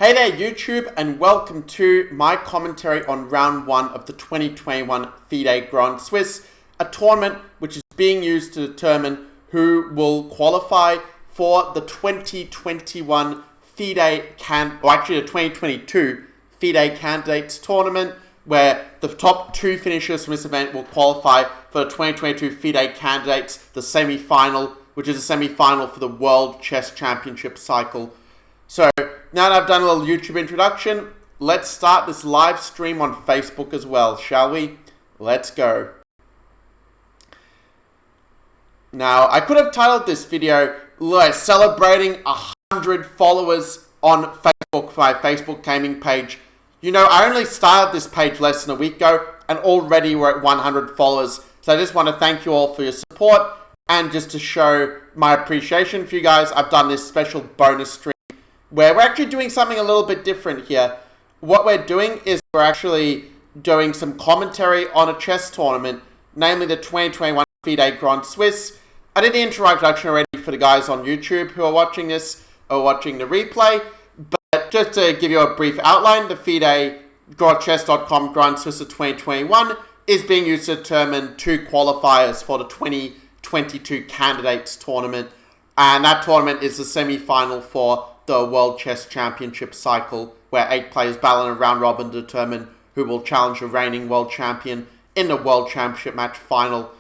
Hey there YouTube, and welcome to my commentary on round 1 of the 2021 FIDE Grand Swiss, a tournament which is being used to determine who will qualify for the 2021 the 2022 FIDE Candidates Tournament, where the top 2 finishers from this event will qualify for the 2022 FIDE Candidates, the semi-final, which is a semi-final for the World Chess Championship cycle. So, now that I've done a little YouTube introduction, let's start this live stream on Facebook as well, shall we? Let's go. Now, I could have titled this video, celebrating 100 followers on Facebook for my Facebook gaming page. You know, I only started this page less than a week ago, and already we're at 100 followers. So I just want to thank you all for your support, and just to show my appreciation for you guys, I've done this special bonus stream where we're actually doing something a little bit different here. What we're doing is we're actually doing some commentary on a chess tournament, namely the 2021 FIDE Grand Swiss. I did the introduction already for the guys on YouTube who are watching this or watching the replay, but just to give you a brief outline, the FIDE drawchess.com Grand Swiss of 2021 is being used to determine 2 qualifiers for the 2022 Candidates Tournament, and that tournament is the semi-final for the World Chess Championship cycle, where 8 players battle in a round robin to determine who will challenge the reigning world champion in the World Championship match final.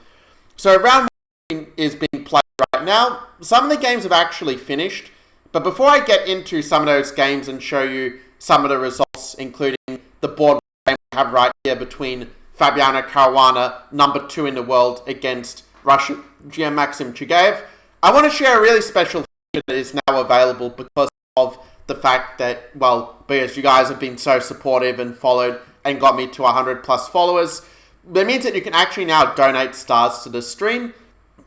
So round 1 is being played right now. Some of the games have actually finished, but before I get into some of those games and show you some of the results, including the board game we have right here between Fabiano Caruana, number 2 in the world, against Russian Maxim Chugayev, I want to share a really special feature that is now available because of the fact that, because you guys have been so supportive and followed and got me to 100 plus followers. That means that you can actually now donate stars to the stream.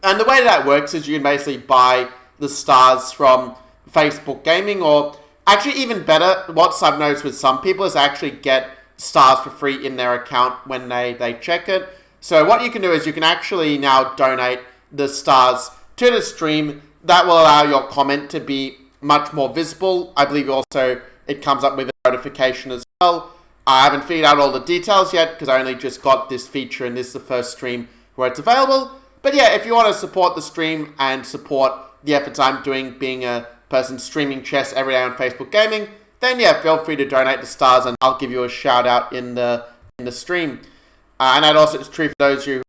And the way that works is you can basically buy the stars from Facebook Gaming, or actually even better, what I've noticed with some people is actually get stars for free in their account when they check it. So what you can do is you can actually now donate the stars to the stream. That will allow your comment to be much more visible. I believe also it comes up with a notification as well. I haven't figured out all the details yet because I only just got this feature and this is the first stream where it's available. But yeah, if you want to support the stream and support the efforts I'm doing being a person streaming chess every day on Facebook Gaming, then yeah, feel free to donate the stars and I'll give you a shout out in the stream. And that also is true for those of you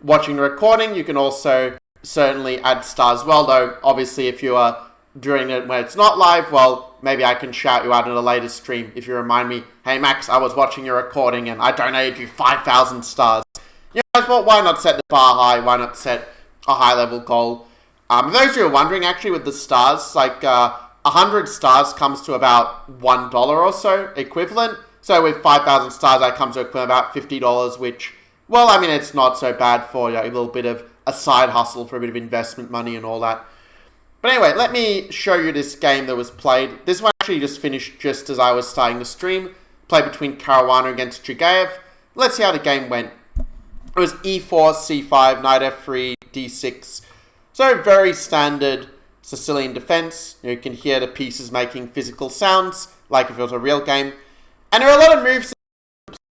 watching the recording. You can also certainly add stars as well, though obviously if you are during it when it's not live, well, maybe I can shout you out in a later stream if you remind me, hey Max, I was watching your recording and I donated you 5,000 stars. You know, I thought, why not set the bar high? Why not set a high level goal? Those who are wondering, actually with the stars, 100 stars comes to about $1 or so equivalent. So with 5,000 stars, that comes to equivalent about $50, which, well, I mean, it's not so bad for a little bit of a side hustle for a bit of investment money and all that. But anyway, let me show you this game that was played. This one actually just finished just as I was starting the stream. Played between Caruana against Chugayev. Let's see how the game went. It was e4, c5, knight f3, d6. So very standard Sicilian defense. You can hear the pieces making physical sounds, like if it was a real game. And there are a lot of moves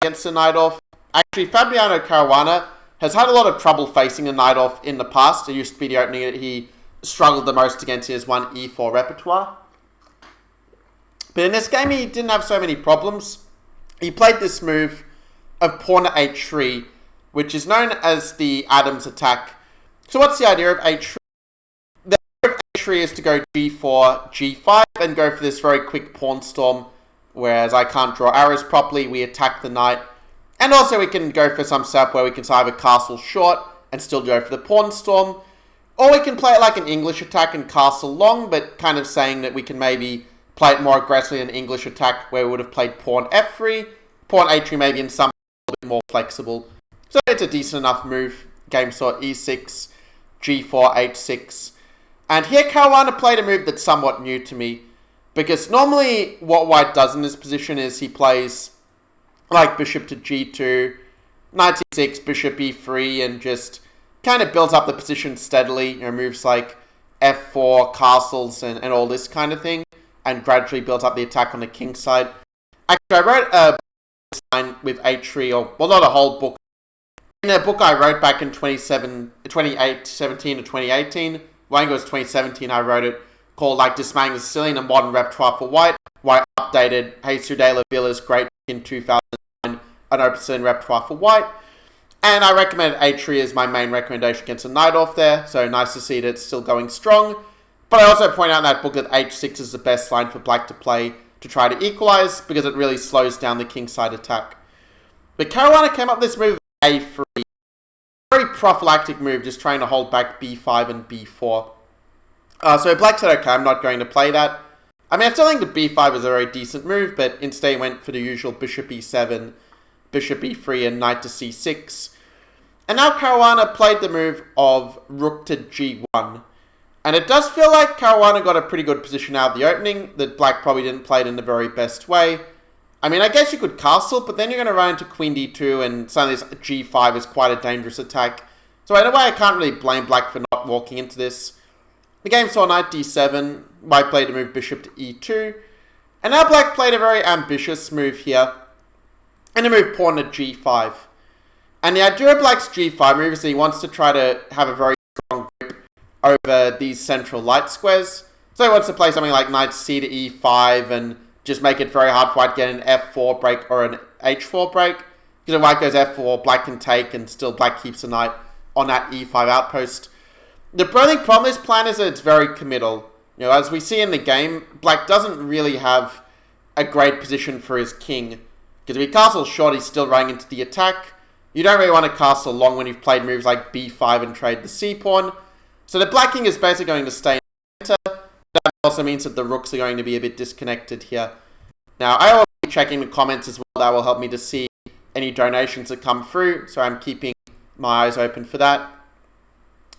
against the knight off. Actually, Fabiano Caruana has had a lot of trouble facing the knight off in the past. It used to be the opening that he struggled the most against his 1e4 repertoire. But in this game, he didn't have so many problems. He played this move of pawn to h3, which is known as the Adams attack. So what's the idea of h3? The idea of h3 is to go g4, g5, and go for this very quick pawn storm, whereas I can't draw arrows properly, we attack the knight. And also we can go for some setup where we can have a castle short and still go for the pawn storm. Or we can play it like an English attack and castle long, but kind of saying that we can maybe play it more aggressively than an English attack where we would have played pawn f3, pawn a3 maybe in some a bit more flexible. So it's a decent enough move. Game saw e6, g4, h6. And here Caruana played a move that's somewhat new to me, because normally what white does in this position is he plays like bishop to g2, knight e6, bishop e3, and just kind of builds up the position steadily. Moves like f4, castles, and all this kind of thing. and gradually builds up the attack on the king side. Actually, I wrote a line with h3, or well, not a whole book. In a book I wrote back in 2017 to 2018, I think it was 2017 I wrote it, called like Dismaying the Sicilian, a Modern Repertoire for White, where I updated Jesus de la Villa's great in 2009, an open Sicilian repertoire for White. And I recommended h3 as my main recommendation against a knight off there, so nice to see that it's still going strong. But I also point out in that book that h6 is the best line for black to play to try to equalize, because it really slows down the kingside attack. But Caruana came up with this move of a3. Very prophylactic move, just trying to hold back b5 and b4. So black said, okay, I'm not going to play that. I mean, I still think the b5 is a very decent move, but instead he went for the usual bishop e7, bishop e3, and knight to c6. And now Caruana played the move of rook to g1. And it does feel like Caruana got a pretty good position out of the opening, that black probably didn't play it in the very best way. I mean, I guess you could castle, but then you're going to run into queen d2, and suddenly this g5 is quite a dangerous attack. So in a way, I can't really blame black for not walking into this. The game saw knight d7, white played to move bishop to e2, and now black played a very ambitious move here, and to move pawn to g5. And the idea of black's g5 move is that he wants to try to have a very strong grip over these central light squares. So he wants to play something like knight c to e5 and just make it very hard for white to get an f4 break or an h4 break. Because if white goes f4, black can take, and still black keeps a knight on that e5 outpost. The only problem with this plan is that it's very committal. You know, as we see in the game, black doesn't really have a great position for his king. Because if he castles short, he's still running into the attack. You don't really want to castle long when you've played moves like b5 and trade the c-pawn. So the black king is basically going to stay in the center. That also means that the rooks are going to be a bit disconnected here. Now, I will be checking the comments as well. That will help me to see any donations that come through. So I'm keeping my eyes open for that.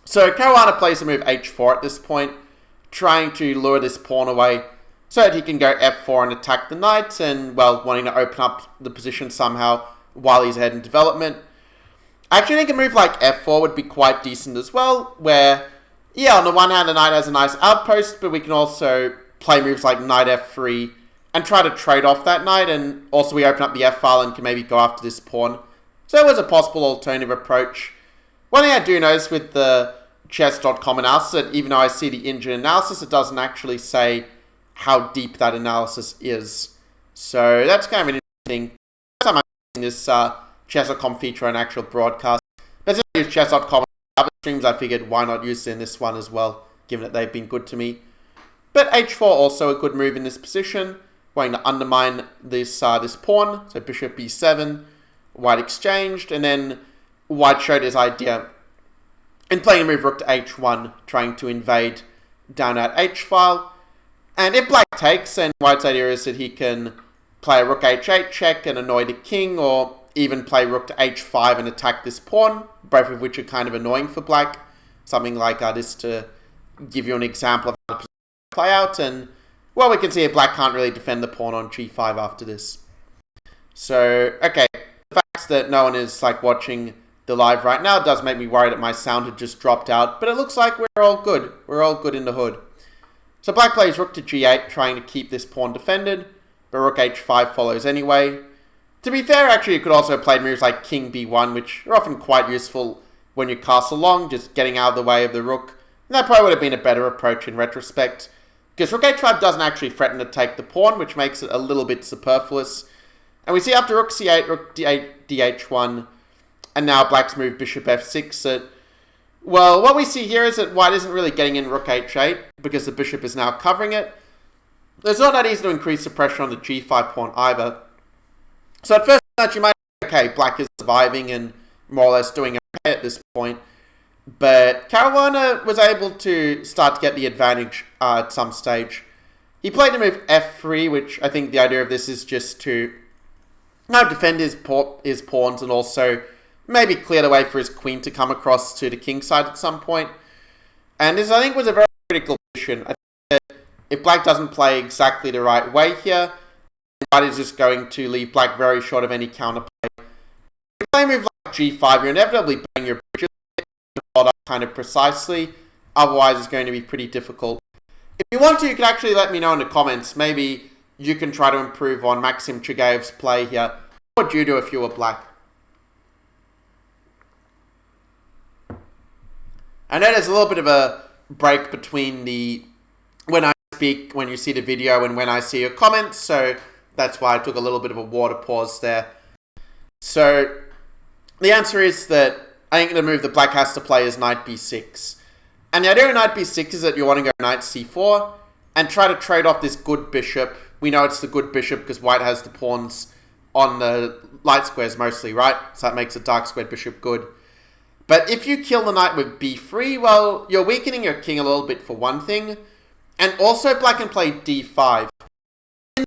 So Caruana plays the move h4 at this point, trying to lure this pawn away so that he can go f4 and attack the knight, and, well, wanting to open up the position somehow while he's ahead in development. I actually think a move like f4 would be quite decent as well, where, yeah, on the one hand, the knight has a nice outpost, but we can also play moves like knight f3 and try to trade off that knight, and also we open up the f-file and can maybe go after this pawn. So it was a possible alternative approach. One thing I do notice with the chess.com analysis, that even though I see the engine analysis, it doesn't actually say how deep that analysis is. So that's kind of an interesting. First time I'm using this chess.com feature on actual broadcast. But since I use chess.com in other streams, I figured why not use it in this one as well, given that they've been good to me. But h4 also a good move in this position, wanting to undermine this this pawn. So bishop b7, white exchanged, and then white showed his idea in playing a move rook to h1, trying to invade down at h-file. And if black takes, then white's idea is that he can play a rook h8 check and annoy the king, or even play rook to h5 and attack this pawn, both of which are kind of annoying for black. Something like this to give you an example of how to play out. And, well, we can see that black can't really defend the pawn on g5 after this. So, okay, the fact that no one is like watching the live right now does make me worry that my sound had just dropped out, but it looks like we're all good. We're all good in the hood. So black plays rook to g8, trying to keep this pawn defended, but rook h5 follows anyway. To be fair, actually, you could also play moves like king b1, which are often quite useful when you castle long, just getting out of the way of the rook. And that probably would have been a better approach in retrospect, because rook h5 doesn't actually threaten to take the pawn, which makes it a little bit superfluous. And we see after rook c8, rook d8, dh1, and now black's move bishop f6 that, well, what we see here is that white isn't really getting in rook h8 because the bishop is now covering it. It's not that easy to increase the pressure on the g5 pawn either. So at first glance you might think, okay, black is surviving and more or less doing okay at this point. But Caruana was able to start to get the advantage at some stage. He played the move f3, which I think the idea of this is just to defend his pawns and also maybe clear the way for his queen to come across to the king side at some point. And this, I think, was a very critical position. I think that if black doesn't play exactly the right way here, white is just going to leave black very short of any counterplay. If you play a move like g5, you're inevitably playing your bridges to hold up kind of precisely. Otherwise, it's going to be pretty difficult. If you want to, you can actually let me know in the comments. Maybe you can try to improve on Maxim Chigayev's play here. What would you do if you were black? I know there's a little bit of a break between when I speak, when you see the video, and when I see your comments, so that's why I took a little bit of a water pause there. So the answer is that I think the move that black has to play is knight b6. And the idea of knight b6 is that you want to go knight c4 and try to trade off this good bishop. We know it's the good bishop because white has the pawns on the light squares mostly, right? So that makes a dark squared bishop good. But if you kill the knight with b3, well, you're weakening your king a little bit for one thing. And also black can play d5. In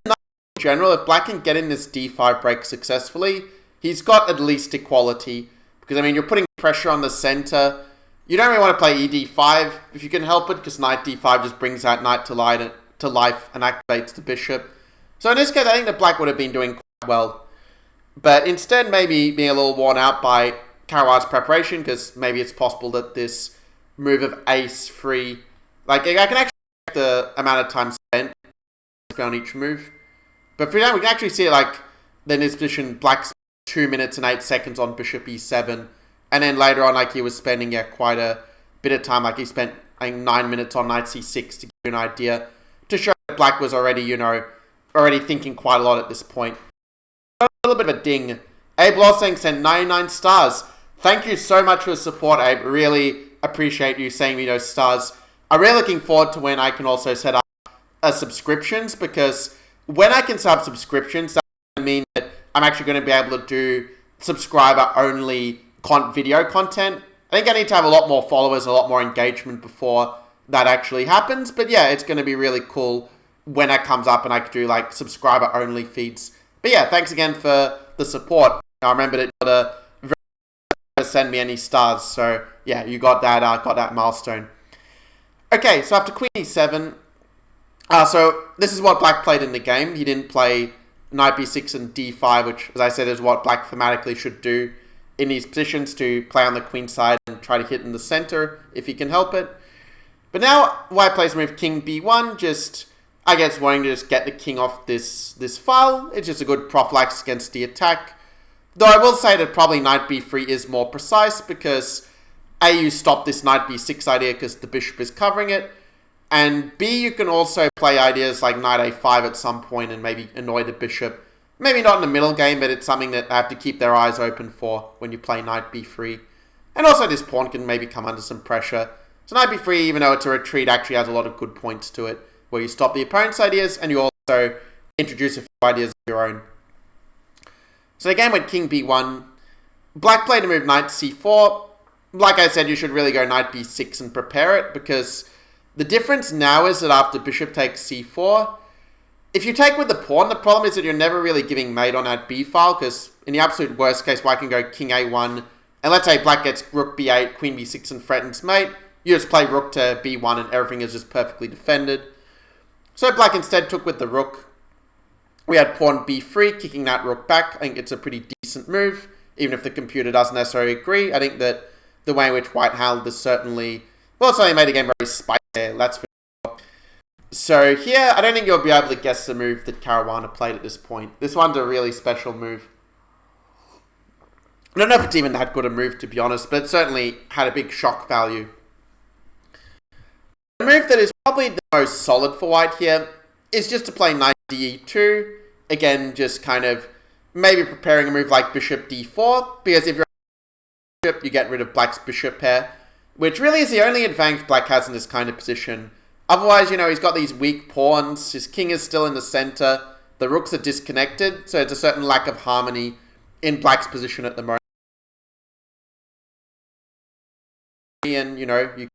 general, if black can get in this d5 break successfully, he's got at least equality. Because, I mean, you're putting pressure on the center. You don't really want to play ed5 if you can help it, because knight d5 just brings out knight to life and activates the bishop. So in this case, I think that black would have been doing quite well. But instead, maybe being a little worn out by Karawan's preparation, because maybe it's possible that this move of ace-3, like, I can actually check the amount of time spent on each move. But for now, we can actually see it, like, then his position, black's 2 minutes and 8 seconds on bishop e7. And then later on, like, he was spending, quite a bit of time. Like, he spent, I think, 9 minutes on knight c6 to give you an idea, to show that black was already, already thinking quite a lot at this point. A little bit of a ding. Abe Lossing sent 99 stars. Thank you so much for the support, Abe. Really appreciate you sending me those stars. I'm really looking forward to when I can also set up subscriptions, because when I can set up subscriptions, that will mean that I'm actually going to be able to do subscriber-only video content. I think I need to have a lot more followers, a lot more engagement before that actually happens. But yeah, it's going to be really cool when that comes up and I can do like subscriber-only feeds. But yeah, thanks again for the support. I remember that you got to send me any stars. So yeah, you got that milestone. Okay, so after queen e7, so this is what black played in the game. He didn't play knight b6 and d5, which, as I said, is what black thematically should do in these positions, to play on the queen side and try to hit in the center if he can help it. But now white plays move king b1, just, I guess, wanting to just get the king off this file. It's just a good prophylaxis against the attack. Though I will say that probably knight b3 is more precise, because A, you stop this knight b6 idea because the bishop is covering it, and B, you can also play ideas like knight a5 at some point and maybe annoy the bishop. Maybe not in the middle game, but it's something that they have to keep their eyes open for when you play knight b3. And also this pawn can maybe come under some pressure. So knight b3, even though it's a retreat, actually has a lot of good points to it, where you stop the opponent's ideas and you also introduce a few ideas of your own. So the game went king b1. Black played a move knight c4. Like I said, you should really go knight b6 and prepare it, because the difference now is that after bishop takes c4, if you take with the pawn, the problem is that you're never really giving mate on that b file, because in the absolute worst case, white can go king a1, and let's say black gets rook b8, queen b6, and threatens mate. You just play rook to b1 and everything is just perfectly defended. So black instead took with the rook. We had pawn b3, kicking that rook back. I think it's a pretty decent move, even if the computer doesn't necessarily agree. I think that the way in which white handled this certainly, well, it certainly made the game very spicy there, that's for sure. So here, I don't think you'll be able to guess the move that Caruana played at this point. This one's a really special move. I don't know if it's even that good a move, to be honest, but it certainly had a big shock value. The move that is probably the most solid for white here is just to play knight de2. Again, just kind of maybe preparing a move like bishop d4, because if you're bishop, you get rid of black's bishop pair, which really is the only advantage black has in this kind of position. Otherwise, he's got these weak pawns, his king is still in the center, the rooks are disconnected, so it's a certain lack of harmony in black's position at the moment. And, you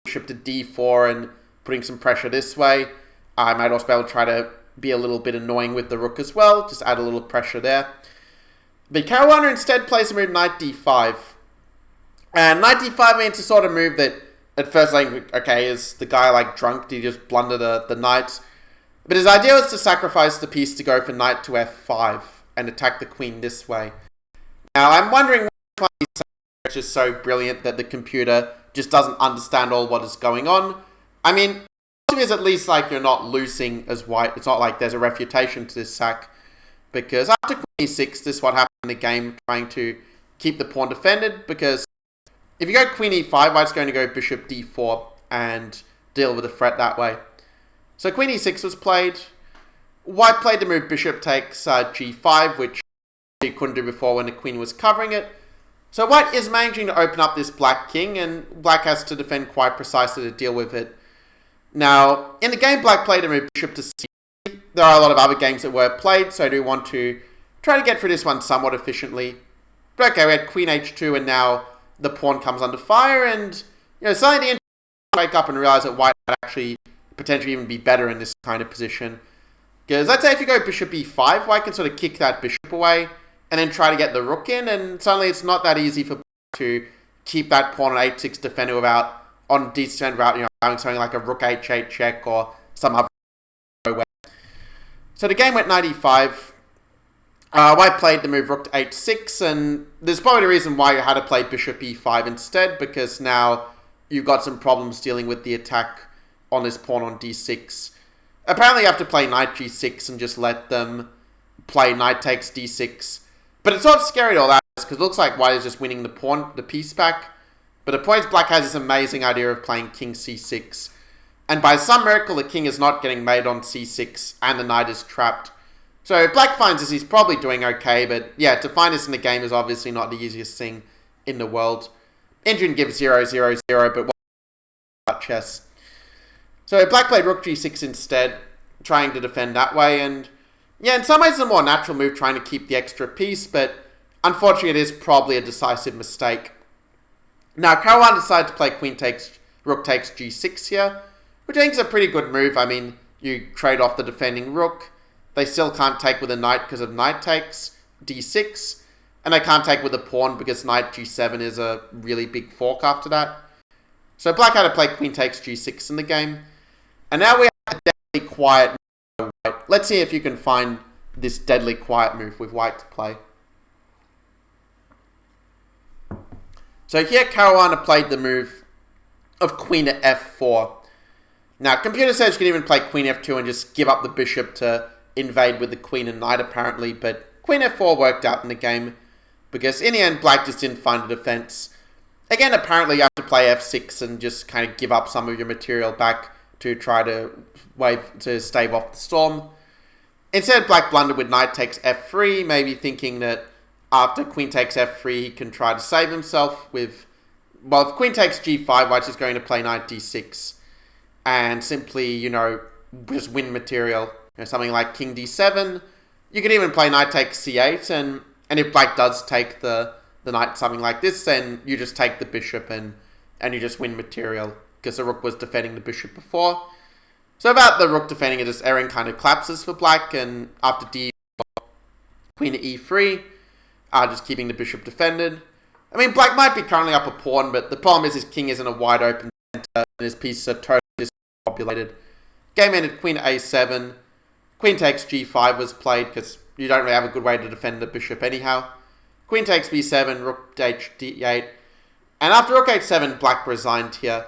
bishop to d4 and putting some pressure this way. I might also be able to try to be a little bit annoying with the rook as well, just add a little pressure there. But Caruana instead plays a move knight d5. And knight d5 means a sort of move that at first, like, okay, is the guy like drunk? Did he just blunder the knights? But his idea was to sacrifice the piece to go for knight to f5 and attack the queen this way. Now, I'm wondering why it's just so brilliant that the computer just doesn't understand all what is going on. I mean, is at least like you're not losing as white. It's not like there's a refutation to this sack. Because after queen e6, this is what happened in the game, trying to keep the pawn defended. Because if you go queen e5, white's going to go bishop d4 and deal with the threat that way. So queen e6 was played. White played the move bishop takes g5, which he couldn't do before when the queen was covering it. So white is managing to open up this black king, and black has to defend quite precisely to deal with it. Now, in the game, black played a move bishop to c3. There are a lot of other games that were played, so I do want to try to get through this one somewhat efficiently. But okay, we had queen h2, and now the pawn comes under fire, and suddenly the end wake up and realize that white might actually potentially even be better in this kind of position. Because let's say if you go bishop e5, white can sort of kick that bishop away and then try to get the rook in, and suddenly it's not that easy for black to keep that pawn on h6 defender without on d7 without having something like a rook h8 check or some other way. So the game went knight e5. White played the move rook to h6, and there's probably the reason why you had to play bishop e5 instead, because now you've got some problems dealing with the attack on this pawn on d6. Apparently you have to play knight g6 and just let them play knight takes d6. But it's not scary all that, because it looks like white is just winning the piece back. But the point is black has this amazing idea of playing king c6. And by some miracle, the king is not getting made on c6 and the knight is trapped. So if black finds this, he's probably doing okay. But yeah, to find this in the game is obviously not the easiest thing in the world. Engine gives 0, 0, 0, but what chess. So black played rook g6 instead, trying to defend that way. And yeah, in some ways it's a more natural move trying to keep the extra piece, but unfortunately it is probably a decisive mistake. Now, Caruana decided to play rook takes g6 here, which I think is a pretty good move. I mean, you trade off the defending rook. They still can't take with a knight because of knight takes d6, and they can't take with a pawn because knight g7 is a really big fork after that. So black had to play queen takes g6 in the game. And now we have a deadly quiet move by white. Let's see if you can find this deadly quiet move with white to play. So here Caruana played the move of queen to f4. Now, computer says you can even play queen f2 and just give up the bishop to invade with the queen and knight apparently, but queen f4 worked out in the game because in the end black just didn't find a defense. Again, apparently you have to play f6 and just kind of give up some of your material back to try to stave off the storm. Instead, black blundered with knight takes f3, maybe thinking that after queen takes f3, he can try to save himself with... Well, if queen takes g5, white's just going to play knight d6 and simply, just win material. Something like king d7. You could even play knight takes c8, and if black does take the knight, something like this, then you just take the bishop and you just win material, because the rook was defending the bishop before. So about the rook defending it, this Erin kind of collapses for black, and after d, queen to e3, just keeping the bishop defended. I mean, black might be currently up a pawn, but the problem is his king is in a wide open center, and his pieces are totally discombobulated. Game ended queen to a7. Queen takes g5 was played, because you don't really have a good way to defend the bishop anyhow. Queen takes b7, rook d8. And after rook h7, black resigned here.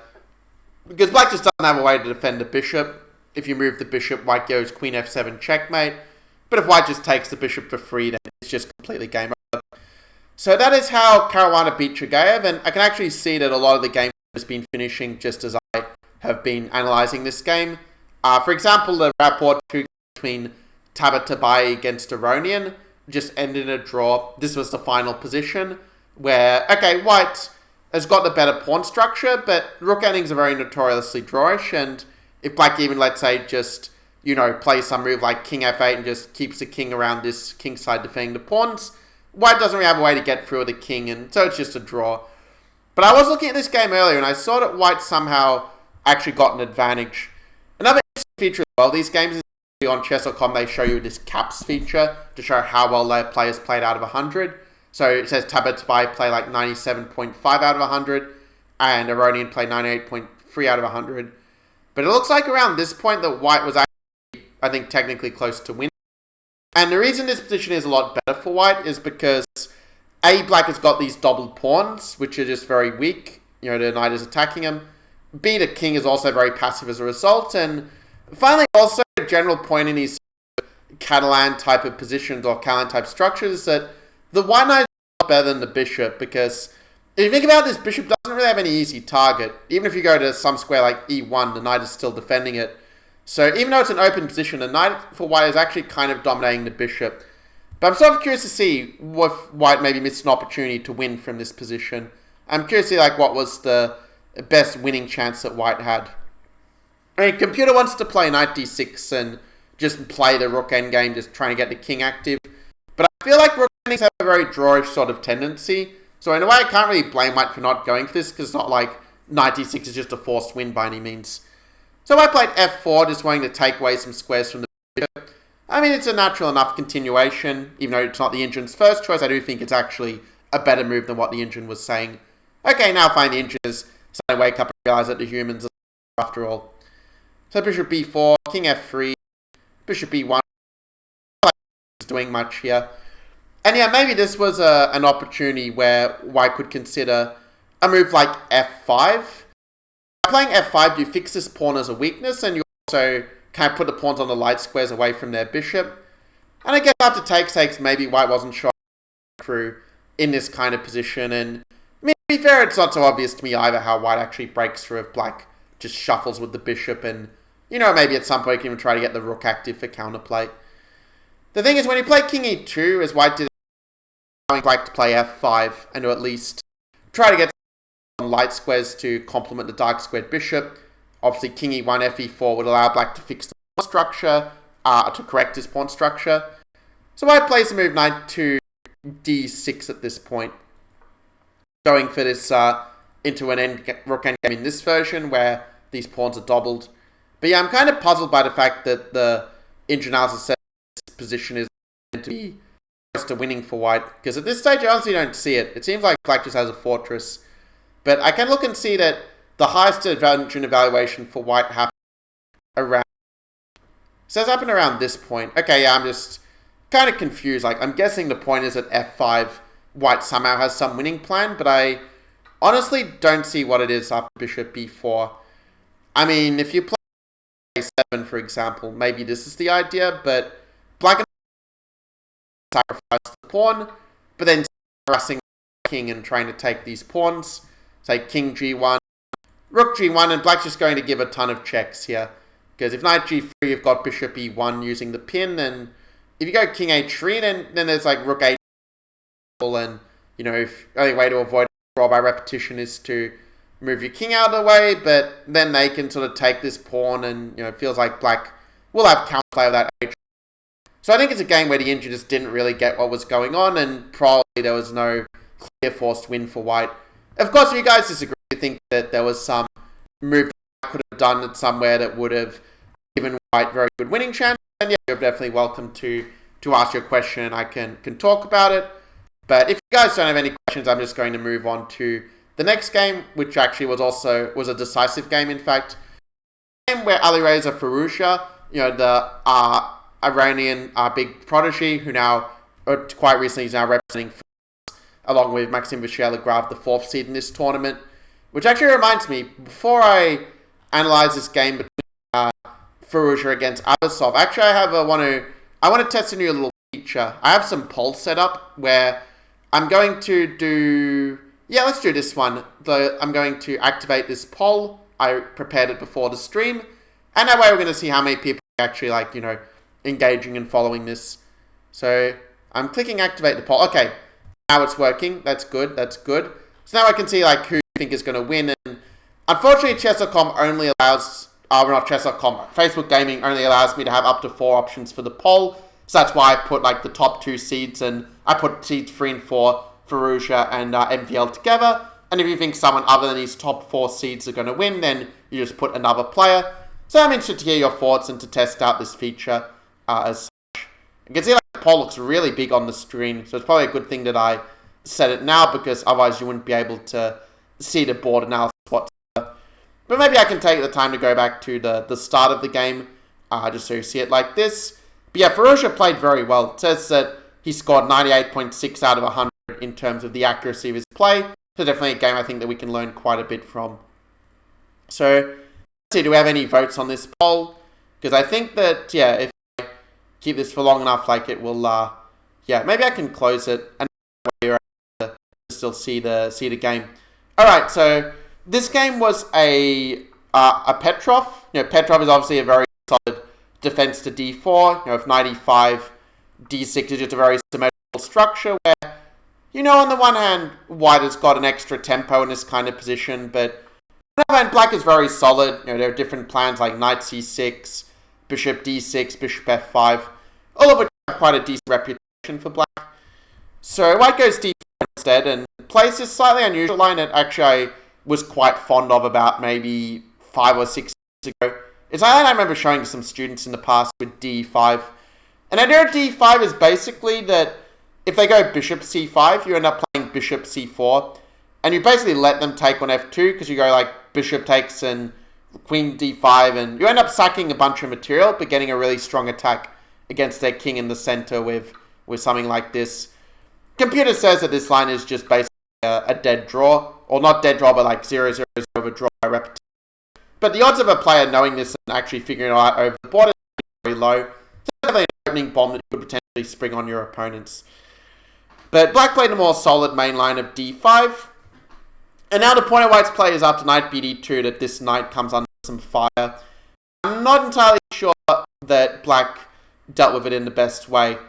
Because black just doesn't have a way to defend the bishop. If you move the bishop, white goes queen f7 checkmate. But if white just takes the bishop for free, then it's just completely game over. So that is how Caruana beat Chagayev, and I can actually see that a lot of the game has been finishing just as I have been analysing this game. For example, the rapport between Tabatabai against Aronian just ended in a draw. This was the final position where, okay, white has got the better pawn structure, but rook endings are very notoriously drawish, and if black even, let's say, just, plays some move like king f8 and just keeps the king around this king side defending the pawns, white doesn't really have a way to get through the king, and so it's just a draw. But I was looking at this game earlier, and I saw that white somehow actually got an advantage. Another interesting feature as well, these games on chess.com, they show you this caps feature to show how well their players played out of 100. So it says Tabatabai play like 97.5 out of 100, and Aronian play 98.3 out of 100. But it looks like around this point that white was actually, I think, technically close to winning. And the reason this position is a lot better for white is because black has got these doubled pawns, which are just very weak. The knight is attacking him. b to king is also very passive as a result. And finally, also a general point in these Catalan type of positions or Catalan type structures is that the white knight is a lot better than the bishop, because if you think about this, bishop doesn't really have any easy target. Even if you go to some square like e1, the knight is still defending it. So even though it's an open position, the knight for white is actually kind of dominating the bishop. But I'm sort of curious to see if white maybe missed an opportunity to win from this position. I'm curious to see like what was the best winning chance that white had. I mean, computer wants to play knight d6 and just play the rook endgame, just trying to get the king active. But I feel like rook endings have a very drawish sort of tendency. So in a way, I can't really blame white for not going for this, because it's not like knight d6 is just a forced win by any means. So I played f4, just wanting to take away some squares from the bishop. I mean, it's a natural enough continuation. Even though it's not the engine's first choice, I do think it's actually a better move than what the engine was saying. Okay, now I find the engine is starting to wake up and realize that the humans are after all. So bishop b4, king f3, bishop b1. Is doing much here. And yeah, maybe this was an opportunity where white could consider a move like f5. By playing f5, you fix this pawn as a weakness, and you also kind of put the pawns on the light squares away from their bishop. And I guess after takes, maybe white wasn't sure through in this kind of position. And I mean, to be fair, it's not so obvious to me either how white actually breaks through if black just shuffles with the bishop. And, you know, maybe at some point you can even try to get the rook active for counterplay. The thing is, when you play king e2, as white did, allowing black to play f5 and to at least try to get some light squares to complement the dark squared bishop. Obviously, king e1, fe4 would allow black to fix the pawn structure, to correct his pawn structure. So white plays the move knight to d6 at this point, going for this into an rook endgame in this version where these pawns are doubled. But yeah, I'm kind of puzzled by the fact that the engine analysis said this position is meant to be close to winning for white, because at this stage I honestly don't see it. It seems like black just has a fortress. But I can look and see that the highest engine evaluation for white happened around... So it's happened around this point. Okay, yeah, I'm just kind of confused. Like, I'm guessing the point is at f5, white somehow has some winning plan, but I honestly don't see what it is after bishop b4. I mean, if you play a7, for example, maybe this is the idea, but black and sacrifice the pawn, but then harassing the king and trying to take these pawns. Say king g1, rook g1, and black's just going to give a ton of checks here. Because if knight g3, you've got bishop e1 using the pin, and if you go king h3, then there's like rook h, and, you know, if the only way to avoid draw by repetition is to move your king out of the way, but then they can sort of take this pawn, and, you know, it feels like black will have counterplay of that h. So I think it's a game where the engine just didn't really get what was going on, and probably there was no clear forced win for white. Of course, if you guys disagree, you think that there was some move that I could have done it somewhere that would have given white very good winning chance, then yeah, you're definitely welcome to ask your question and I can talk about it. But if you guys don't have any questions, I'm just going to move on to the next game, which actually was a decisive game, in fact. A game where Alireza Firouzja, you know, the Iranian big prodigy, who now, quite recently, is now representing France, along with Maxime Vachier-Lagrave, the 4th seed in this tournament. Which actually reminds me, before I analyze this game between Firouzja against Abasov, actually I want to test a new little feature. I have some polls set up where I'm going to do... Yeah, let's do this one. I'm going to activate this poll. I prepared it before the stream. And that way we're going to see how many people are actually, like, you know, engaging and following this. So I'm clicking activate the poll. Okay, now it's working. That's good. That's good. So now I can see, like, who I think is going to win. And unfortunately, chess.com only allows... not chess.com. Facebook Gaming only allows me to have up to 4 options for the poll. So that's why I put, like, the top 2 seeds. And I put seeds 3 and 4, Firouzja and MVL together. And if you think someone other than these top 4 seeds are going to win, then you just put another player. So I'm interested to hear your thoughts and to test out this feature as such. You can see, like, the poll looks really big on the screen. So it's probably a good thing that I set it now, because otherwise you wouldn't be able to see the board analysis whatsoever. But maybe I can take the time to go back to the start of the game, just so you see it like this. But yeah, Firouzja played very well. It says that he scored 98.6 out of 100 in terms of the accuracy of his play. So definitely a game I think that we can learn quite a bit from. So, let's see, do we have any votes on this poll? Because I think that, yeah, if I keep this for long enough, like it will, yeah, maybe I can close it and you're able to still see the game. Alright, so this game was a Petrov. You know, Petrov is obviously a very solid defense to d4. You know, if 95, d6 is just a very symmetrical structure where, you know, on the one hand, white has got an extra tempo in this kind of position, but on the other hand, black is very solid. You know, there are different plans like knight c6, bishop d6, bishop f5, all of which have quite a decent reputation for black. So white goes d4 instead and plays this slightly unusual line that actually I was quite fond of about maybe 5 or 6 years ago. It's a line I remember showing to some students in the past with d5. And the idea of d5 is basically that if they go bishop c5, you end up playing bishop c4. And you basically let them take on f2 because you go like bishop takes and queen d5. And you end up sacking a bunch of material but getting a really strong attack against their king in the center with something like this. Computer says that this line is just basically a dead draw. Or not dead draw, but like 0-0 over draw by repetition. But the odds of a player knowing this and actually figuring it out over the board is very low. It's definitely an opening bomb that you could potentially spring on your opponents. But black played a more solid main line of d5. And now the point of white's play is after knight bd2 that this knight comes under some fire. I'm not entirely sure that black dealt with it in the best way.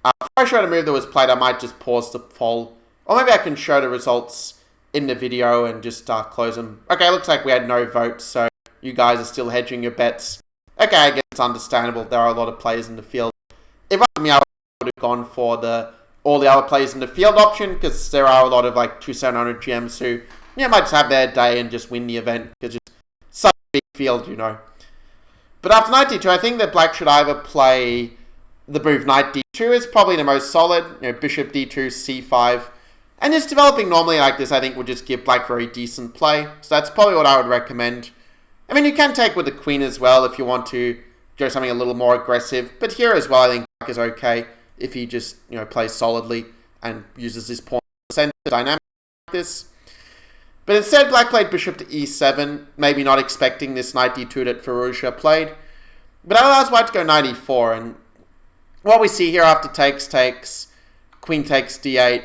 Before I show the move that was played, I might just pause the poll. Or maybe I can show the results in the video and just close them. Okay, looks like we had no votes, so you guys are still hedging your bets. Okay, I guess it's understandable. There are a lot of players in the field. If I would have gone for all the other players in the field option, because there are a lot of like 2700 GMs who might just have their day and just win the event because it's such a big field, you know. But after knight d2, I think that black should either play the move knight d2 is probably the most solid. You know, bishop d2, c5. And just developing normally like this, I think, would just give black very decent play. So that's probably what I would recommend. I mean, you can take with the queen as well if you want to do something a little more aggressive. But here as well, I think black is okay if he just, you know, plays solidly and uses his pawn to center dynamic like this. But instead, black played bishop to e7, maybe not expecting this knight d2 that Firouzja played. But that allows white to go knight e4. And what we see here after takes, queen takes d8,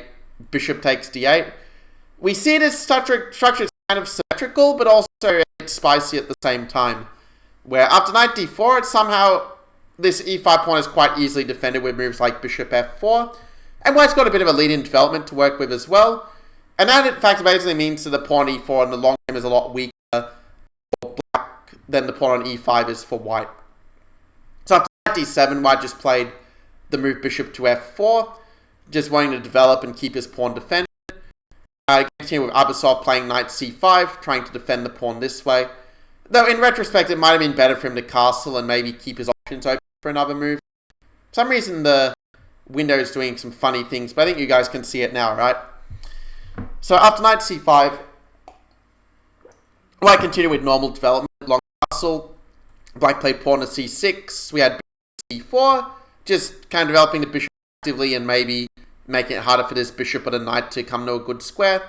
bishop takes d8. We see this structure is kind of symmetrical, but also it's spicy at the same time. Where after knight d4, it's somehow this e5 pawn is quite easily defended with moves like bishop f4. And white's got a bit of a lead in development to work with as well. And that, in fact, basically means that the pawn e4 in the long game is a lot weaker for black than the pawn on e5 is for white. So after knight d7, white just played the move bishop to f4, just wanting to develop and keep his pawn defended. Continue with Abasov playing knight c5, trying to defend the pawn this way. Though in retrospect, it might have been better for him to castle and maybe keep his options open for another move. For some reason, the window is doing some funny things, but I think you guys can see it now, right? So after knight c5, white continued with normal development, long castle. Black played pawn to c6. We had bishop c4, just kind of developing the bishop actively and maybe making it harder for this bishop or the knight to come to a good square.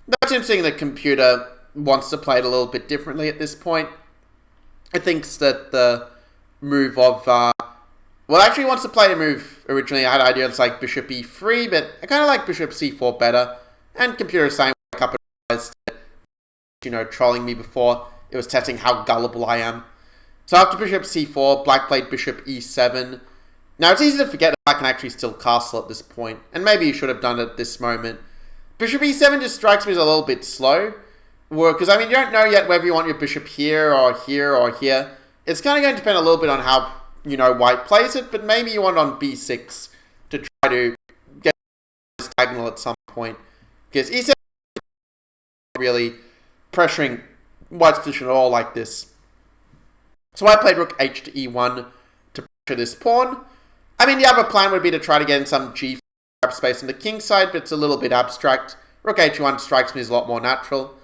That's interesting. The computer wants to play it a little bit differently at this point. It thinks that the move of... well, actually wants to play a move. Originally, I had ideas like bishop e3, but I kind of like bishop c4 better. And computer is saying a couple of guys that, you know, trolling me before. It was testing how gullible I am. So after bishop c4, black played bishop e7. Now, it's easy to forget that black can actually still castle at this point. And maybe you should have done it at this moment. Bishop e7 just strikes me as a little bit slow. Because, I mean, you don't know yet whether you want your bishop here or here or here. It's kind of going to depend a little bit on how, you know, white plays it. But maybe you want it on b6 to try to get diagonal at some point. Because e7 is really pressuring white's position at all like this. So I played rook h to e1 to pressure this pawn. I mean, the other plan would be to try to get in some g5 space on the king side, but it's a little bit abstract. Rook h1 strikes me as a lot more natural.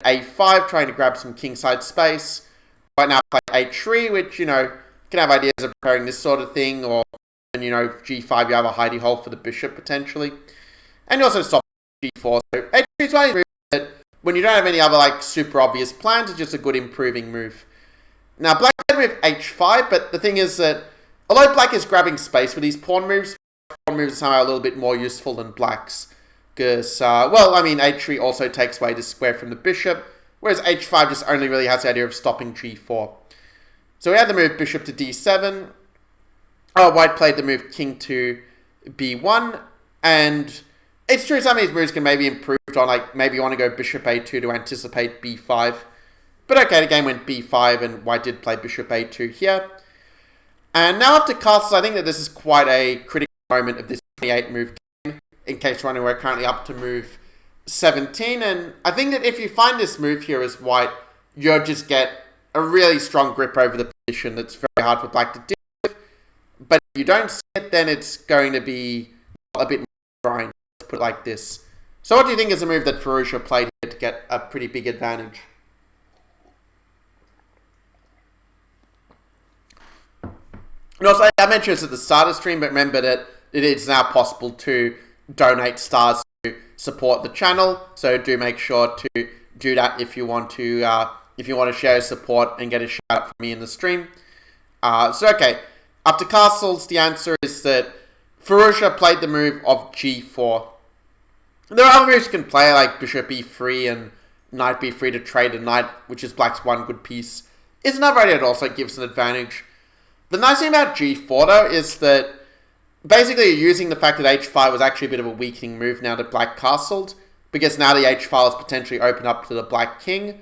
a5, trying to grab some king side space. Right now play h3, which, you know, can have ideas of preparing this sort of thing, or, you know, g5, you have a hidey hole for the bishop, potentially. And you also stop g4. So h3 is one of the moves that when you don't have any other like super obvious plans, it's just a good improving move. Now black played with h5, but the thing is that although black is grabbing space with these pawn moves are somehow a little bit more useful than black's. Because, well, I mean, h3 also takes away the square from the bishop, whereas h5 just only really has the idea of stopping g4. So we had the move bishop to d7. Oh, white played the move king to b1, and it's true some of these moves can maybe improve on, like, maybe you want to go bishop a2 to anticipate b5. But okay, the game went b5, and white did play bishop a2 here. And now after castles, I think that this is quite a critical moment of this 28 move game. In case you're wondering, we're currently up to move 17. And I think that if you find this move here as white, you'll just get a really strong grip over the position that's very hard for black to deal with. But if you don't see it, then it's going to be a bit more grind, let's put it like this. So what do you think is a move that Firouzja played here to get a pretty big advantage? And also, I mentioned this at the start of the stream, but remember that it is now possible to donate stars to support the channel. So do make sure to do that if you want to share your support and get a shout out from me in the stream. So okay, after castles, the answer is that Firouzja played the move of g4. There are other moves you can play like bishop e3 and knight b3 to trade a knight, which is black's one good piece. Is another idea that also gives an advantage. The nice thing about g4 though is that basically you're using the fact that h5 was actually a bit of a weakening move now that black castled, because now the h file is potentially open up to the black king.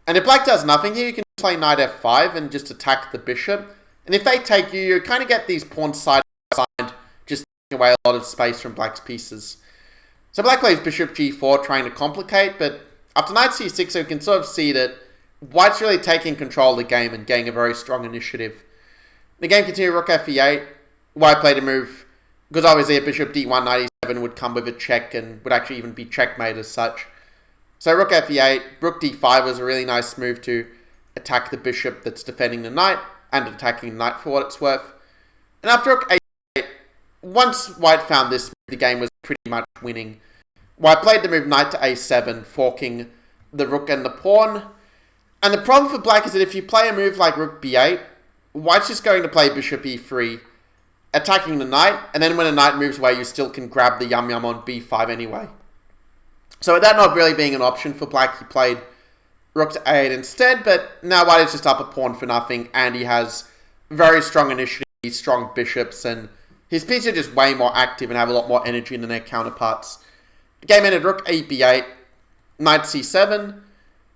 And if black does nothing here, you can play knight f5 and just attack the bishop. And if they take you, you kind of get these pawns side by side, just taking away a lot of space from black's pieces. So black plays bishop g4, trying to complicate, but after knight c6, so you can sort of see that white's really taking control of the game and getting a very strong initiative. The game continued, rook fe8. White played a move, because obviously a bishop d1, knight e7 would come with a check and would actually even be checkmate as such. So rook fe8, rook d5 was a really nice move to attack the bishop that's defending the knight and attacking the knight for what it's worth. And after rook a8, once white found this, the game was pretty much winning. White played the move knight to a7, forking the rook and the pawn. And the problem for black is that if you play a move like rook b8, white's just going to play bishop e3, attacking the knight, and then when a knight moves away, you still can grab the yum-yum on b5 anyway. So with that not really being an option for black, he played rook to a8 instead, but now white is just up a pawn for nothing, and he has very strong initiative, strong bishops, and his pieces are just way more active and have a lot more energy than their counterparts. The game ended rook b8, knight c7.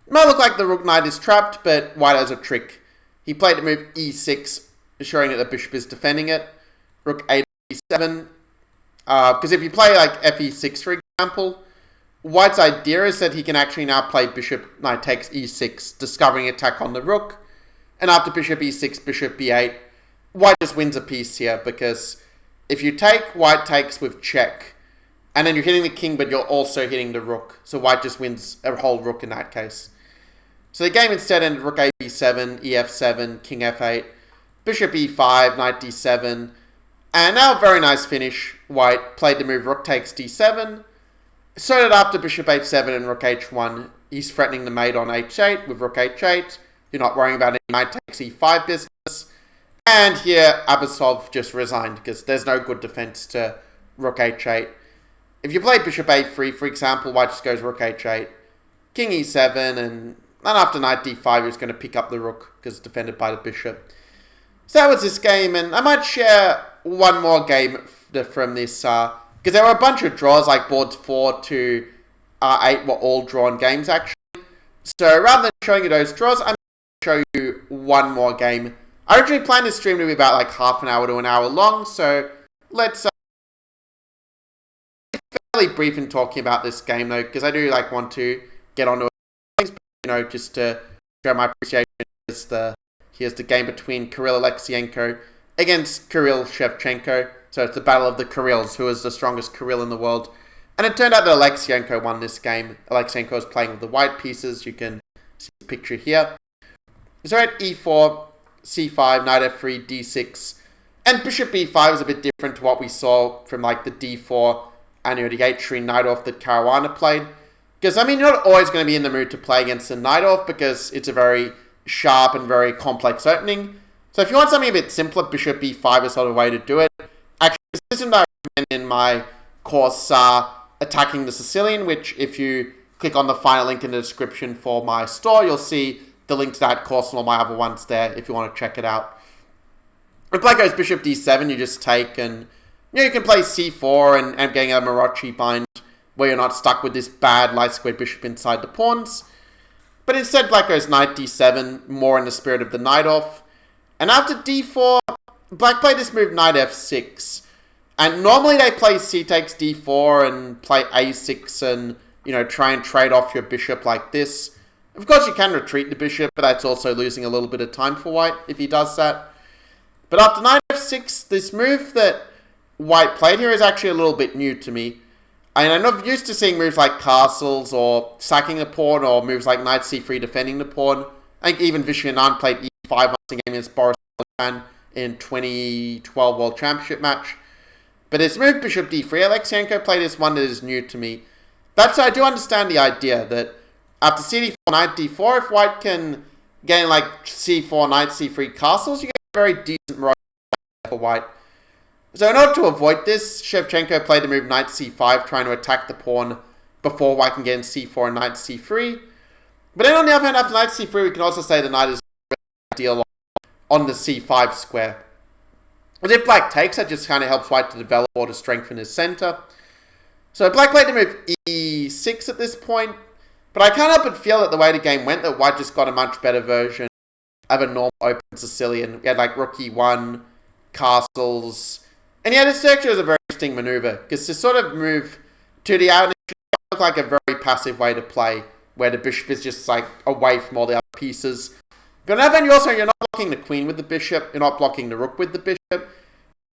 It might look like the rook knight is trapped, but white has a trick. He played the move e6, showing that the bishop is defending it. Rook a7. Because if you play like fe6, for example, white's idea is that he can actually now play bishop knight takes e6, discovering attack on the rook. And after bishop e6, bishop b8, white just wins a piece here, because if you take, white takes with check. And then you're hitting the king, but you're also hitting the rook. So white just wins a whole rook in that case. So the game instead ended rook ab7, ef7, king f8, bishop e5, knight d7. And now a very nice finish. White played the move rook takes d7. So that after bishop h7 and rook h1, he's threatening the mate on h8 with rook h8. You're not worrying about any knight takes e5 business. And here Abasov just resigned because there's no good defense to rook h8. If you play bishop a3, for example, white just goes rook h8, king e7, and then after knight d5, he's going to pick up the rook because it's defended by the bishop. So that was this game, and I might share one more game from this, because there were a bunch of draws, like boards 4 to 8 were all drawn games, actually. So rather than showing you those draws, I'm going to show you one more game. I originally planned this stream to be about like half an hour to an hour long, so let's be fairly brief in talking about this game, though, because I do like want to get onto things, but, you know, just to show my appreciation. Here's the game between Kirill Alexienko against Kirill Shevchenko. So it's the battle of the Kirills, who is the strongest Kirill in the world. And it turned out that Alexienko won this game. Alexienko is playing with the white pieces. You can see the picture here. So at e4, c5, knight f3, d6. And bishop b5 is a bit different to what we saw from like the d4 and the h3 knight off that Caruana played. Because, I mean, you're not always going to be in the mood to play against the Knight Off because it's a very sharp and very complex opening. So if you want something a bit simpler, bishop b5 is sort of a way to do it. Actually, the system that I recommend in my course, Attacking the Sicilian, which if you click on the final link in the description for my store, you'll see the link to that course and all my other ones there if you want to check it out. If black goes bishop d7, you just take and you can play c4 and getting a Maroczy bind where you're not stuck with this bad light squared bishop inside the pawns. But instead, black goes knight d7, more in the spirit of the Knight Off. And after d4, black played this move knight f6. And normally they play c takes d4 and play a6 and, try and trade off your bishop like this. Of course, you can retreat the bishop, but that's also losing a little bit of time for white if he does that. But after knight f6, this move that white played here is actually a little bit new to me. I'm not used to seeing moves like castles or sacking the pawn or moves like knight c3 defending the pawn. I think even Vishy Anand played e5 once in game against Boris in 2012 World Championship match. But this move bishop d3, Alexienko played this one that is new to me. That's why I do understand the idea that after cd4, knight d4, if white can gain like c4, knight c3 castles, you get a very decent road for white. So in order to avoid this, Shevchenko played the move knight c5, trying to attack the pawn before white can get in c4 and knight c3. But then on the other hand, after knight c3, we can also say the knight is ideal on the c5 square. But if black takes, that just kind of helps white to develop or to strengthen his center. So black played the move e6 at this point. But I can't help but feel that the way the game went, that white just got a much better version of a normal open Sicilian. We had like rook e1, castles. And yeah, this actually was a very interesting maneuver, because to sort of move to the out looked like a very passive way to play, where the bishop is just like away from all the other pieces. But on the other hand, you're not blocking the queen with the bishop, you're not blocking the rook with the bishop.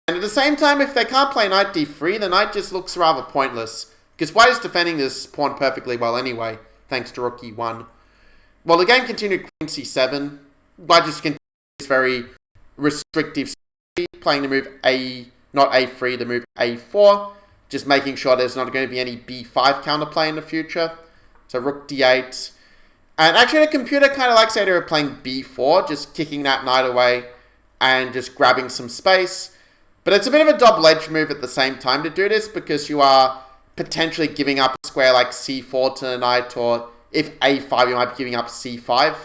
And at the same time, if they can't play knight d3, the knight just looks rather pointless, because white is defending this pawn perfectly well anyway, thanks to rook e1. Well, the game continued queen c7. White just continued this very restrictive strategy, playing the move not a3, the move a4, just making sure there's not going to be any b5 counterplay in the future. So rook d8. And actually the computer kind of likes the idea of playing b4, just kicking that knight away and just grabbing some space. But it's a bit of a double-edged move at the same time to do this, because you are potentially giving up a square like c4 to the knight, or if a5 you might be giving up c5.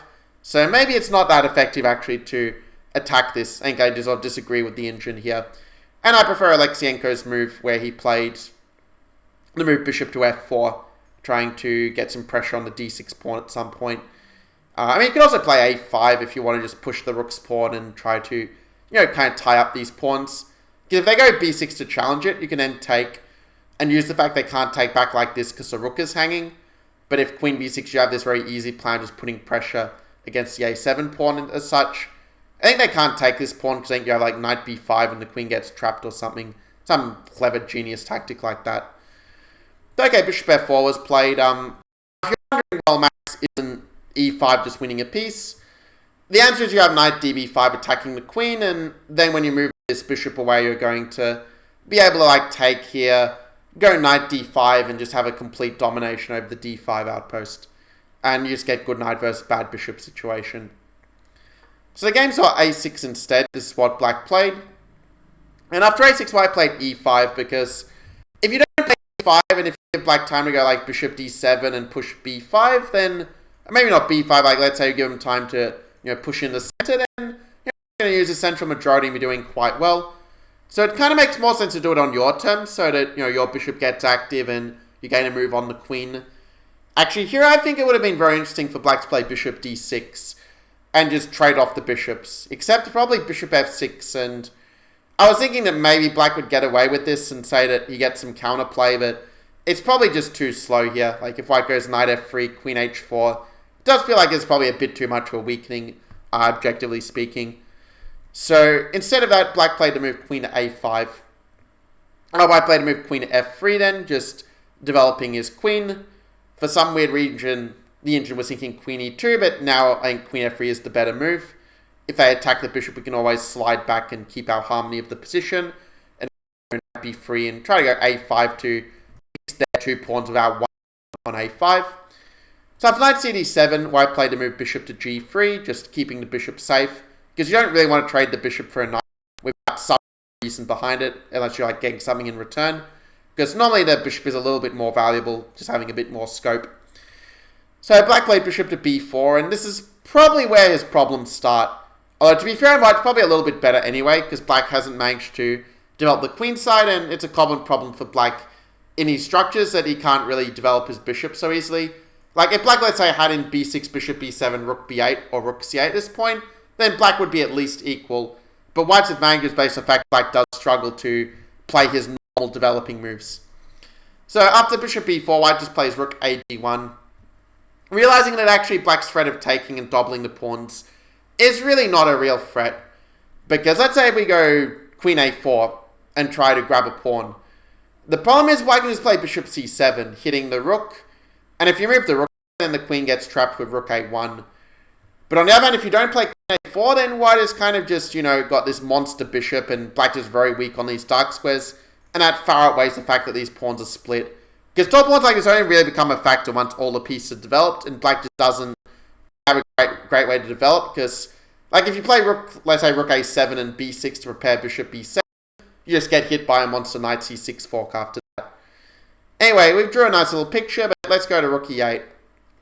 So maybe it's not that effective actually to attack this. I think I just disagree with the engine here. And I prefer Alexienko's move where he played the move bishop to f4, trying to get some pressure on the d6 pawn at some point. I mean, you can also play a5 if you want to just push the rook's pawn and try to, kind of tie up these pawns. Because if they go b6 to challenge it, you can then take and use the fact they can't take back like this because the rook is hanging. But if queen b6, you have this very easy plan, just putting pressure against the a7 pawn as such. I think they can't take this pawn because I think you have like knight b5 and the queen gets trapped or something. Some clever genius tactic like that. Okay, bishop f4 was played. If you're wondering, well, Max, isn't e5 just winning a piece? The answer is you have knight db5 attacking the queen, and then when you move this bishop away, you're going to be able to like take here, go knight d5 and just have a complete domination over the d5 outpost. And you just get good knight versus bad bishop situation. So the game saw a6 instead. This is what black played. And after a6, white played e5, because if you don't play e5 and if you give black time to go like bishop d7 and push b5, then maybe not b5, like let's say you give him time to push in the center, then you're going to use the central majority and be doing quite well. So it kind of makes more sense to do it on your terms, so that your bishop gets active and you gain a move on the queen. Actually, here I think it would have been very interesting for black to play bishop d6 and just trade off the bishops, except probably bishop f6. And I was thinking that maybe black would get away with this and say that he gets some counterplay, but it's probably just too slow here. Like if white goes knight f3, queen h4, it does feel like it's probably a bit too much of a weakening, objectively speaking. So instead of that, black played the move queen to a5. White played the move queen to f3 then, just developing his queen. For some weird reason, the engine was thinking queen e2, but now I think queen f3 is the better move. If they attack the bishop, we can always slide back and keep our harmony of the position. And be free and try to go a5 to fix their 2 pawns without one on a5. So after knight cd7, white played to move bishop to g3, just keeping the bishop safe, because you don't really want to trade the bishop for a knight without some reason behind it, unless you're like getting something in return, because normally the bishop is a little bit more valuable, just having a bit more scope. So black played bishop to b4, and this is probably where his problems start. Although to be fair, white's probably a little bit better anyway, because black hasn't managed to develop the queen side, and it's a common problem for black in his structures that he can't really develop his bishop so easily. Like if black, let's say, had in b6, bishop b7, rook b8, or rook c8 at this point, then black would be at least equal. But white's advantage is based on the fact black does struggle to play his normal developing moves. So after bishop b4, white just plays rook a d1, realizing that actually black's threat of taking and doubling the pawns is really not a real threat. Because let's say if we go queen a4 and try to grab a pawn, the problem is white can just play bishop c7, hitting the rook, and if you move the rook, then the queen gets trapped with rook a1. But on the other hand, if you don't play queen a4, then white has kind of just, got this monster bishop, and black is very weak on these dark squares, and that far outweighs the fact that these pawns are split. Because top pawns like this only really become a factor once all the pieces are developed, and black just doesn't have a great way to develop, because like if you play rook, let's say rook a7 and b6 to prepare bishop b7, you just get hit by a monster knight c6 fork after that. Anyway, we've drew a nice little picture, but let's go to rook e8.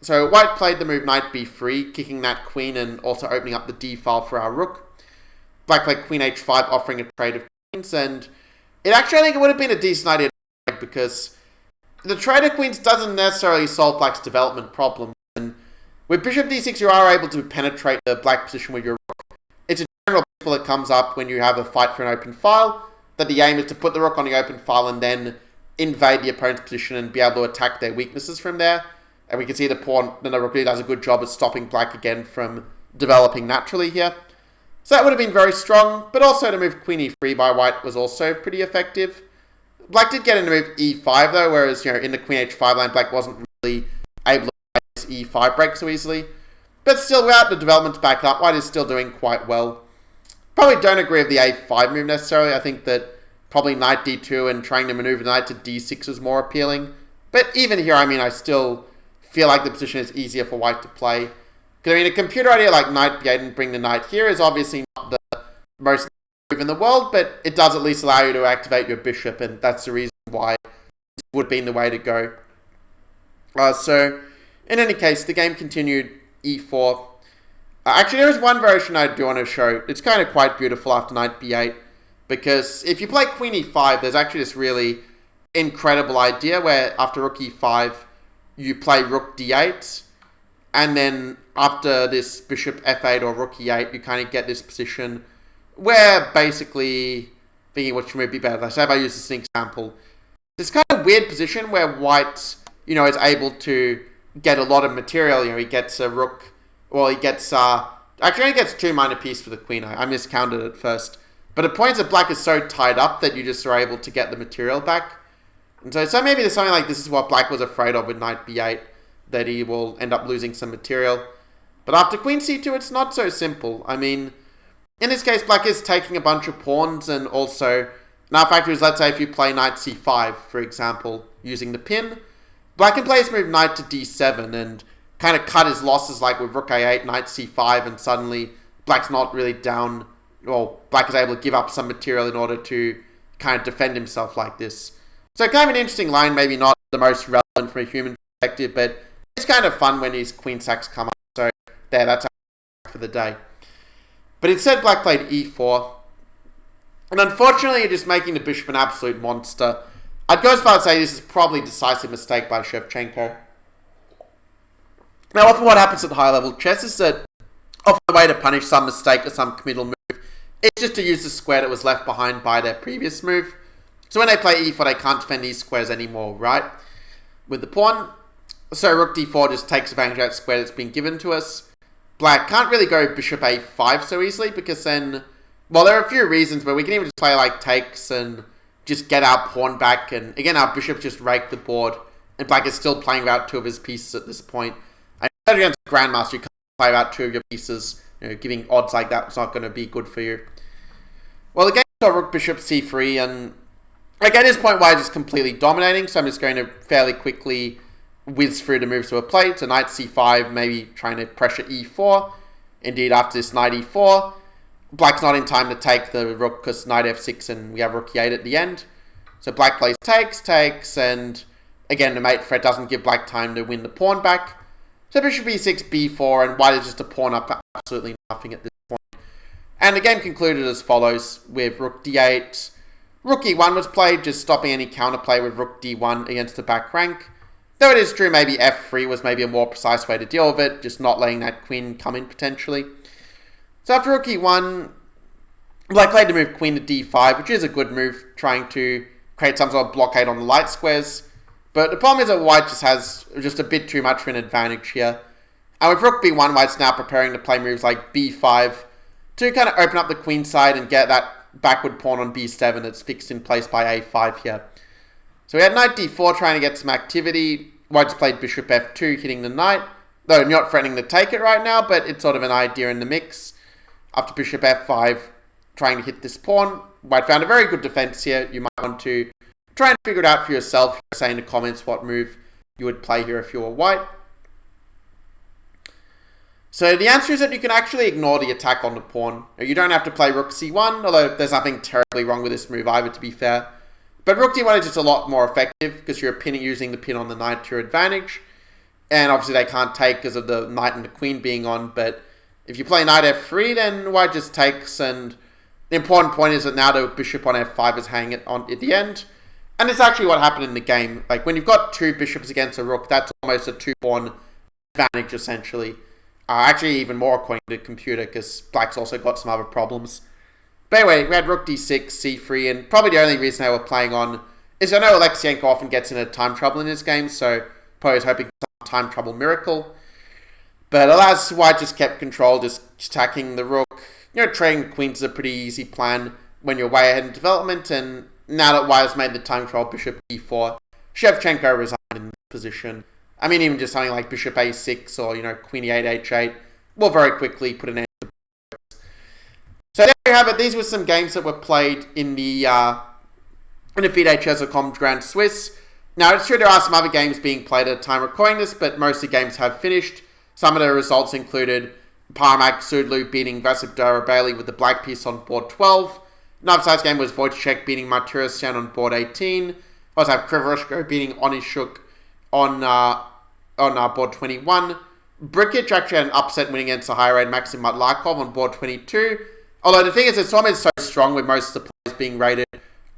So white played the move knight b3, kicking that queen and also opening up the d file for our rook. Black played queen h5, offering a trade of queens, and I think it would have been a decent idea because the trade of queens doesn't necessarily solve black's development problem. And with bishop d6, you are able to penetrate the black position with your rook. It's a general principle that comes up when you have a fight for an open file, that the aim is to put the rook on the open file and then invade the opponent's position and be able to attack their weaknesses from there. And we can see the rook really does a good job at stopping black again from developing naturally here. So that would have been very strong, but also to move queen e3 by white was also pretty effective. Black did get in to move e5 though, whereas in the queen h5 line, black wasn't really able to play this e5 break so easily. But still, without the development to back up, white is still doing quite well. Probably don't agree with the a5 move necessarily. I think that probably knight d2 and trying to maneuver the knight to d6 is more appealing. But even here, I still feel like the position is easier for white to play. Because a computer idea like knight b8 and bring the knight here is obviously not the most move in the world, but it does at least allow you to activate your bishop, and that's the reason why it would have been the way to go. So, in any case, the game continued e4. Actually, there is one version I do want to show. It's kind of quite beautiful after knight b8, because if you play queen e5, there's actually this really incredible idea where after rook e5, you play rook d8, and then after this bishop f8 or rook e8, you kind of get this position where basically, thinking which move would be better. Let's say if I use this example, this kind of weird position where white, is able to get a lot of material. He gets a rook, well, he gets, actually only gets 2 minor piece for the queen. I miscounted it first. But the point is that black is so tied up that you just are able to get the material back. And so maybe there's something like this is what black was afraid of with knight b8, that he will end up losing some material. But after queen c2, it's not so simple. In this case, black is taking a bunch of pawns, and also, now factor is, let's say if you play knight c5, for example, using the pin, black can play his move knight to d7 and kind of cut his losses like with rook a8, knight c5, and suddenly black's not really down, well, black is able to give up some material in order to kind of defend himself like this. So kind of an interesting line, maybe not the most relevant from a human perspective, but it's kind of fun when these queen sacks come up. So there, that's our for the day. But instead, black played e4. And unfortunately, you're just making the bishop an absolute monster. I'd go as far as say this is probably a decisive mistake by Shevchenko. Now, often what happens at high level chess is that often the way to punish some mistake or some committal move is just to use the square that was left behind by their previous move. So when they play e4, they can't defend these squares anymore, right? With the pawn. So rook d4 just takes advantage of that square that's been given to us. Black can't really go bishop a5 so easily because then, well, there are a few reasons, but we can even just play like takes and just get our pawn back. And again, our bishop just raked the board, and black is still playing about 2 of his pieces at this point. And against the Grandmaster, you can't play about 2 of your pieces. Giving odds like that is not going to be good for you. Well, the game saw rook bishop c3, and like at this point, white is completely dominating, so I'm just going to fairly quickly whiz through the moves that were played. So knight c5, maybe trying to pressure e4. Indeed, after this knight e4, black's not in time to take the rook because knight f6 and we have rook e8 at the end. So black plays takes, and again, the mate threat doesn't give black time to win the pawn back. So bishop e6, b4, and white is just a pawn up for absolutely nothing at this point. And the game concluded as follows, with rook d8. Rook e1 was played, just stopping any counterplay with rook d1 against the back rank. Though it is true, maybe f3 was maybe a more precise way to deal with it, just not letting that queen come in potentially. So after rook e1, black played the move queen to d5, which is a good move, trying to create some sort of blockade on the light squares. But the problem is that white just has just a bit too much of an advantage here. And with rook b1, white's now preparing to play moves like b5 to kind of open up the queen side and get that backward pawn on b7 that's fixed in place by a5 here. So we had knight d4 trying to get some activity. White's played bishop f2, hitting the knight. Though not threatening to take it right now, but it's sort of an idea in the mix. After bishop f5, trying to hit this pawn. White found a very good defense here. You might want to try and figure it out for yourself. Say in the comments what move you would play here if you were white. So the answer is that you can actually ignore the attack on the pawn. You don't have to play rook c1, although there's nothing terribly wrong with this move either, to be fair. But rook d1 is just a lot more effective because you're using the pin on the knight to your advantage. And obviously they can't take because of the knight and the queen being on. But if you play knight f3, then white just takes. And the important point is that now the bishop on f5 is hanging it on at the end. And it's actually what happened in the game. Like when you've got two bishops against a rook, that's almost a two-pawn advantage essentially. Actually even more according to the computer because black's also got some other problems. But anyway, we had rook d6, c3, and probably the only reason they were playing on is I know Alexienko often gets into time trouble in his game, so probably was hoping for some time trouble miracle. But alas, white just kept control, just attacking the rook. Trading the queens is a pretty easy plan when you're way ahead in development, and now that white has made the time control bishop e4, Shevchenko resigned in this position. I mean, even just something like bishop a6 or, queen e8, h8 will very quickly put an end to it. So there you have it. These were some games that were played in the FIDE Chess.com Grand Swiss. Now, it's true there are some other games being played at the time of recording this, but most of the games have finished. Some of the results included Parmak Sudlu beating Vasip Bailey with the black piece on board 12. Another size game was Wojciech beating Martirosyan on board 18. Also have Krivoshko beating Onishuk on board 21. Brikic actually had an upset win against the higher rated Maxim Matlakov on board 22. Although the thing is, it's almost so strong with most of the players being rated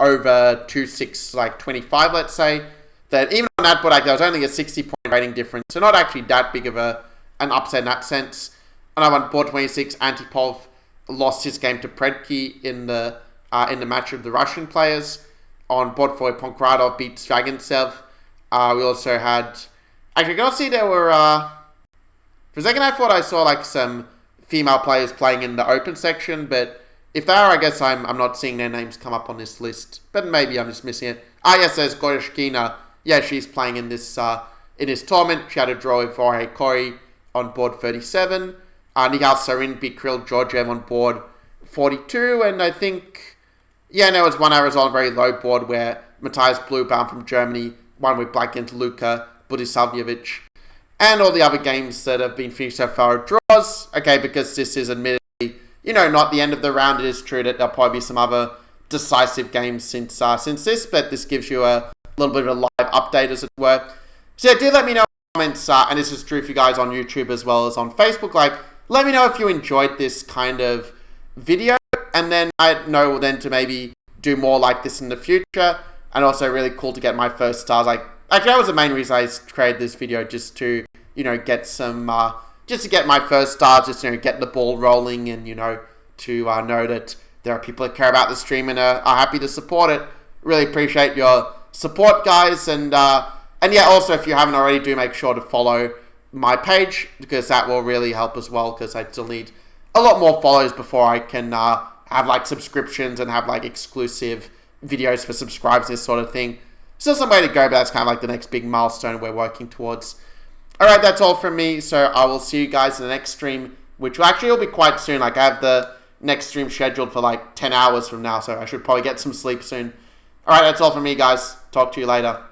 over 2-6, like 25, let's say, that even on that board, there was only a 60-point rating difference. So not actually that big of an upset in that sense. And on board 26, Antipov lost his game to Predki in the match of the Russian players. On board 4, Ponkradov beat Zvagintsev. We also had... Actually, I can't see there were... for a second, I thought I saw some female players playing in the open section, but if they are, I guess I'm not seeing their names come up on this list. But maybe I'm just missing it. Yes, there's Goryashkina. Yeah, she's playing in this tournament. She had a draw with Vorhe Kori on board 37. Nihal Sarin beat Kirill Georgiev on board 42. And I think... Yeah, there was one I was on a very low board where Matthias Bluebaum from Germany won with black against Luka Budisavljevic. And all the other games that have been finished so far are draws. Okay, because this is admittedly, not the end of the round. It is true that there'll probably be some other decisive games since this, but this gives you a little bit of a live update, as it were. So yeah, do let me know in the comments, and this is true for you guys on YouTube as well as on Facebook. Let me know if you enjoyed this kind of video, and then I know then to maybe do more like this in the future. And also really cool to get my first stars. Actually, that was the main reason I created this video, just to, get some, just to get my first stars, just, get the ball rolling and, to know that there are people that care about the stream and are happy to support it. Really appreciate your support, guys. And yeah, also, if you haven't already, do make sure to follow my page, because that will really help as well, because I still need a lot more follows before I can have, subscriptions and have, exclusive videos for subscribers, this sort of thing. Still some way to go, but that's kind of the next big milestone we're working towards. Alright, that's all from me, so I will see you guys in the next stream, which will actually be quite soon. I have the next stream scheduled for 10 hours from now, so I should probably get some sleep soon. Alright, that's all from me, guys. Talk to you later.